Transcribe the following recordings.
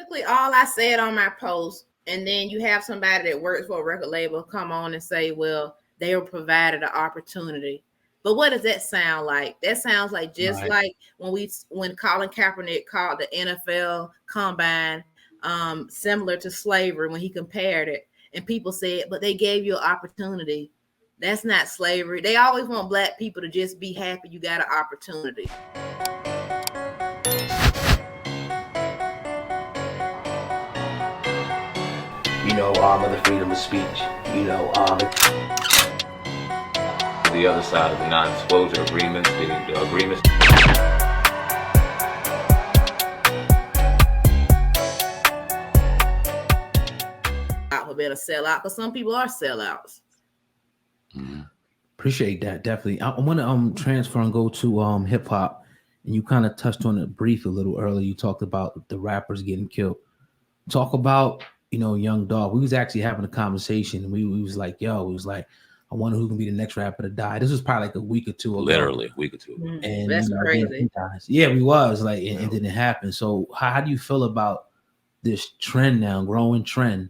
basically all I said on my post. And then you have somebody that works for a record label come on and say, well, they were provided an opportunity. But what does that sound like? That sounds like just like when Colin Kaepernick called the NFL combine similar to slavery when he compared it. And people said, but they gave you an opportunity. That's not slavery. They always want black people to just be happy you got an opportunity. Of the freedom of speech, the other side of the non-disclosure agreements, the agreements. For being a sellout, because some people are sellouts. Appreciate that, definitely. I want to transfer and go to hip hop, and you kind of touched on it brief a little earlier. You talked about the rappers getting killed. Talk about young Dolph. We was actually having a conversation. We was like, I wonder who can be the next rapper to die. This was probably like a week or two ago. Literally a week or two. And that's crazy. Yeah, we was like, and it didn't happen. So how do you feel about this trend now, growing trend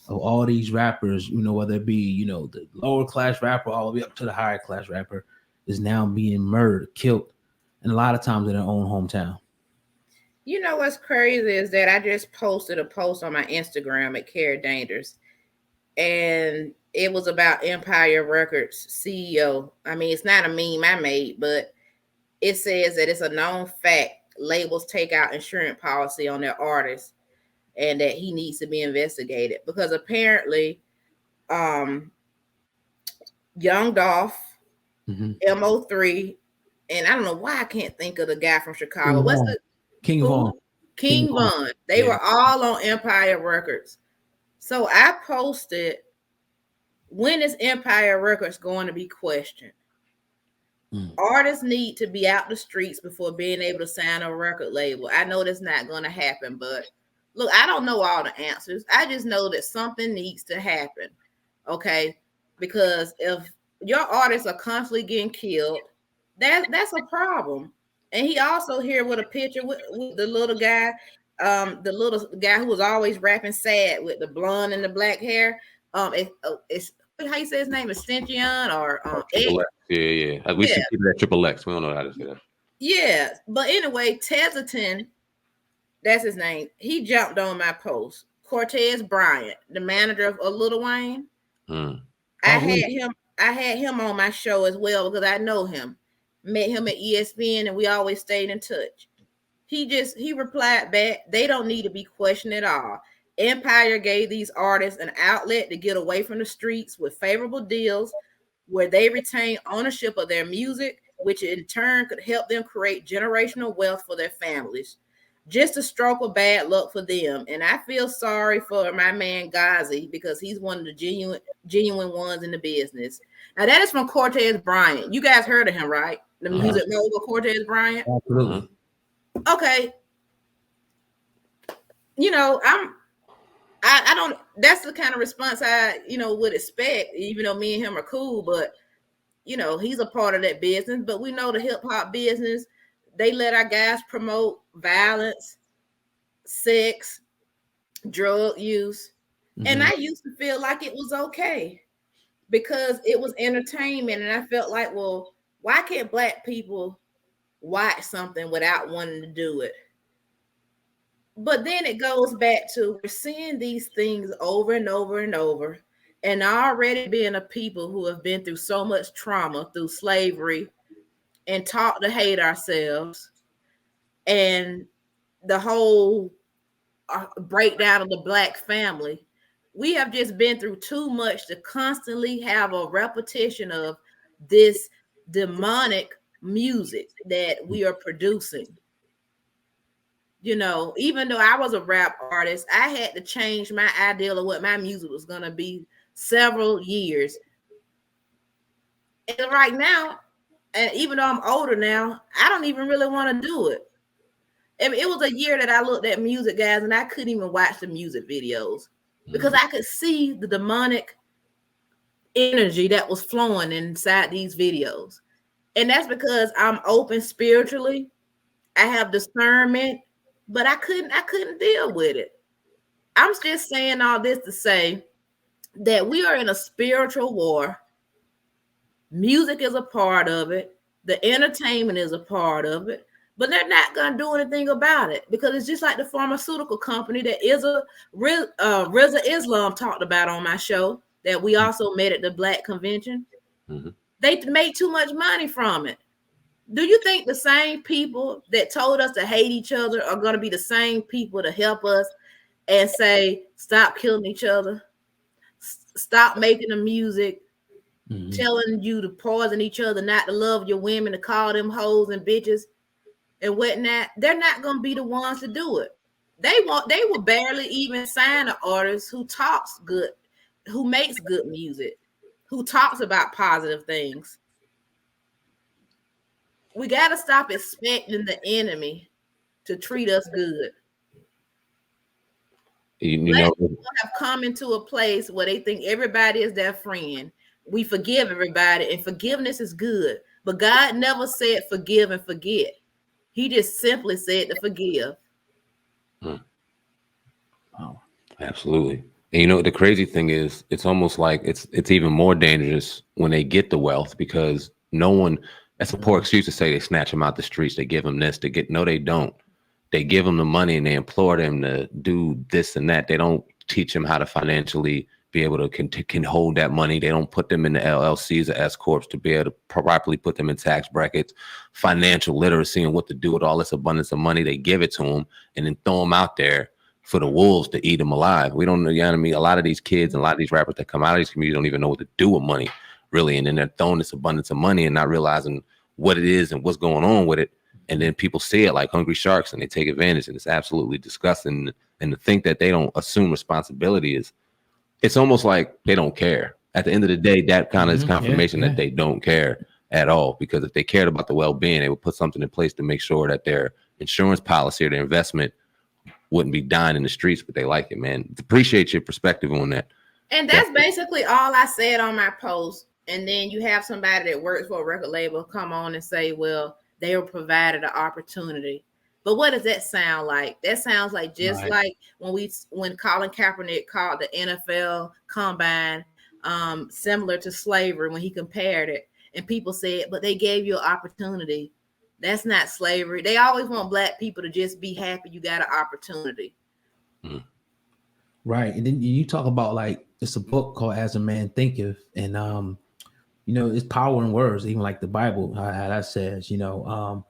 of all these rappers, whether it be, the lower class rapper all the way up to the higher class rapper is now being murdered, killed, and a lot of times in their own hometown? You know what's crazy is that I just posted a post on my Instagram at Kera Dangerous, and it was about Empire Records CEO. I mean, it's not a meme I made, but it says that it's a known fact labels take out insurance policy on their artists and that he needs to be investigated because apparently Young Dolph, MO3, and I don't know why I can't think of the guy from Chicago. What's the King Von. King Von. They were all on Empire Records. So I posted, when is Empire Records going to be questioned? Artists need to be out the streets before being able to sign a record label. I know that's not going to happen, but look, I don't know all the answers. I just know that something needs to happen, okay? Because if your artists are constantly getting killed, that's a problem. And he also here with a picture with the little guy who was always rapping sad with the blonde and the black hair. It's how you say his name, Extension or X? Yeah. We see people at Triple X. We don't know how to say that. Yeah, but anyway, Teziton, that's his name. He jumped on my post. Cortez Bryant, the manager of Lil Wayne. I had him on my show as well because I know him. Met him at ESPN and we always stayed in touch. He replied back, they don't need to be questioned at all. Empire gave these artists an outlet to get away from the streets with favorable deals where they retain ownership of their music, which in turn could help them create generational wealth for their families. Just a stroke of bad luck for them. And I feel sorry for my man Ghazi because he's one of the genuine ones in the business. Now that is from Cortez Bryant. You guys heard of him, right? The music mogul Cortez Bryant. Absolutely. Okay. I don't. That's the kind of response I would expect. Even though me and him are cool, but he's a part of that business. But we know the hip hop business. They let our guys promote violence, sex, drug use, and I used to feel like it was okay because it was entertainment, and I felt like, well, why can't black people watch something without wanting to do it? But then it goes back to we're seeing these things over and over and over, and already being a people who have been through so much trauma through slavery and taught to hate ourselves and the whole breakdown of the black family. We have just been through too much to constantly have a repetition of this demonic music that we are producing. Even though I was a rap artist, I had to change my ideal of what my music was going to be several years. And right now, and even though I'm older now, I don't even really want to do it. It was a year that I looked at music, guys, and I couldn't even watch the music videos because I could see the demonic energy that was flowing inside these videos. And that's because I'm open spiritually. I have discernment. but I couldn't deal with it. I'm just saying all this to say that we are in a spiritual war. Music is a part of it. The entertainment is a part of it, but they're not going to do anything about it because it's just like the pharmaceutical company that Reza Islam talked about on my show that we also met at the Black Convention. Mm-hmm. They made too much money from it. Do you think the same people that told us to hate each other are going to be the same people to help us and say, stop killing each other, stop making the music, telling you to poison each other, not to love your women, to call them hoes and bitches and whatnot? They're not going to be the ones to do it. They will barely even sign an artist who talks good, who makes good music, who talks about positive things. We got to stop expecting the enemy to treat us good. Black people have come into a place where they think everybody is their friend. We forgive everybody, and forgiveness is good. But God never said forgive and forget. He just simply said to forgive. Oh, absolutely. And you know, the crazy thing is, it's almost like it's even more dangerous when they get the wealth, because no one, that's a poor excuse to say they snatch them out the streets, they give them this, no, they don't. They give them the money and they implore them to do this and that. They don't teach them how to financially be able to can hold that money. They don't put them in the LLCs or S Corps to be able to properly put them in tax brackets, financial literacy, and what to do with all this abundance of money. They give it to them and then throw them out there for the wolves to eat them alive. We don't know, you know what I mean? A lot of these kids and a lot of these rappers that come out of these communities don't even know what to do with money, really. And then they're throwing this abundance of money and not realizing what it is and what's going on with it. And then people see it like hungry sharks and they take advantage, and it's absolutely disgusting. And to think that they don't assume responsibility it's almost like they don't care. At the end of the day, that kind of is confirmation that they don't care at all, because if they cared about the well-being, they would put something in place to make sure that their insurance policy or their investment wouldn't be dying in the streets, but they like it, man. Appreciate your perspective on that. And that's basically all I said on my post. And then you have somebody that works for a record label come on and say, well, they were provided an opportunity. But what does that sound like? That sounds like just like when Colin Kaepernick called the NFL Combine similar to slavery, when he compared it, and people said, but they gave you an opportunity. That's not slavery. They always want Black people to just be happy you got an opportunity. Right. And then you talk about, like, it's a book called As a Man Thinketh, and you know, it's power in words, even like the Bible, how that says, you know.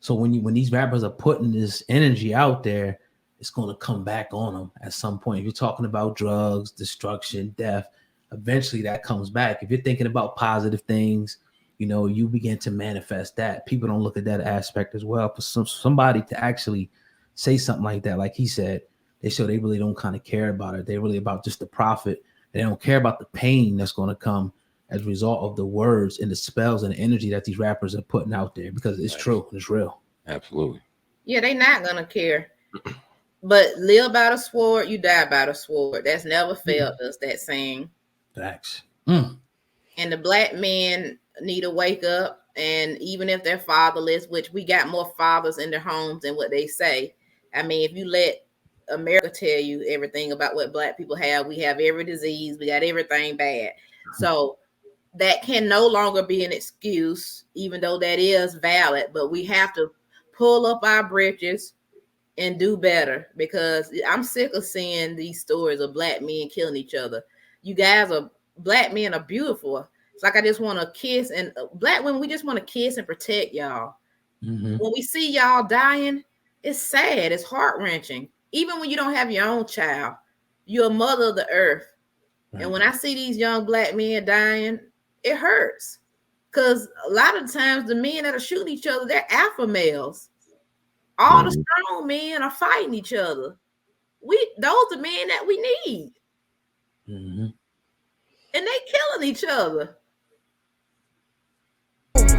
So when these rappers are putting this energy out there, it's going to come back on them at some point. If you're talking about drugs, destruction, death, eventually that comes back. If you're thinking about positive things, you know, you begin to manifest that. People don't look at that aspect as well. For somebody to actually say something like that, like he said, they show they really don't kind of care about it. They're really about just the profit. They don't care about the pain that's going to come as a result of the words and the spells and the energy that these rappers are putting out there, because it's true, it's real. Absolutely. Yeah, they're not gonna care. But live by the sword, you die by the sword. That's never failed us, that saying. Facts. And the Black men need to wake up, and even if they're fatherless, which we got more fathers in their homes than what they say. I mean, if you let America tell you everything about what Black people have, we have every disease, we got everything bad. So that can no longer be an excuse, even though that is valid, but we have to pull up our britches and do better, because I'm sick of seeing these stories of Black men killing each other. You guys Black men are beautiful. It's like I just want to kiss, and Black women, we just want to kiss and protect y'all. When we see y'all dying, it's sad, it's heart-wrenching. Even when you don't have your own child, you're a mother of the earth. And when I see these young Black men dying, it hurts, because a lot of the times the men that are shooting each other, they're alpha males. All the strong men are fighting each other. Those are men that we need. And they killing each other.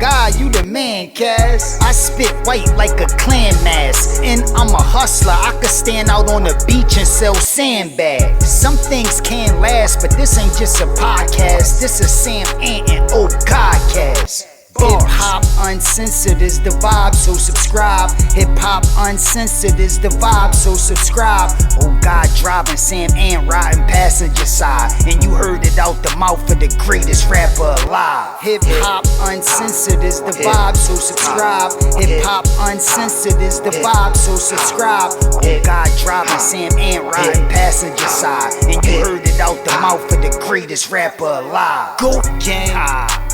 God, you the man, Cass. I spit white like a clan mask, and I'm a hustler. I could stand out on the beach and sell sandbags. Some things can't last, but this ain't just a podcast. This is Sam Ant and Oh Godcast. Hip hop uncensored is the vibe, so subscribe. Hip hop uncensored is the vibe, so subscribe. Oh God, driving Sam and riding passenger side, and you heard it out the mouth of the greatest rapper alive. Hip hop uncensored is the vibe, so subscribe. Hip hop uncensored is the vibe, so subscribe. Oh God, driving Sam and riding passenger side, and you heard it out the mouth of the greatest rapper alive. Go gang.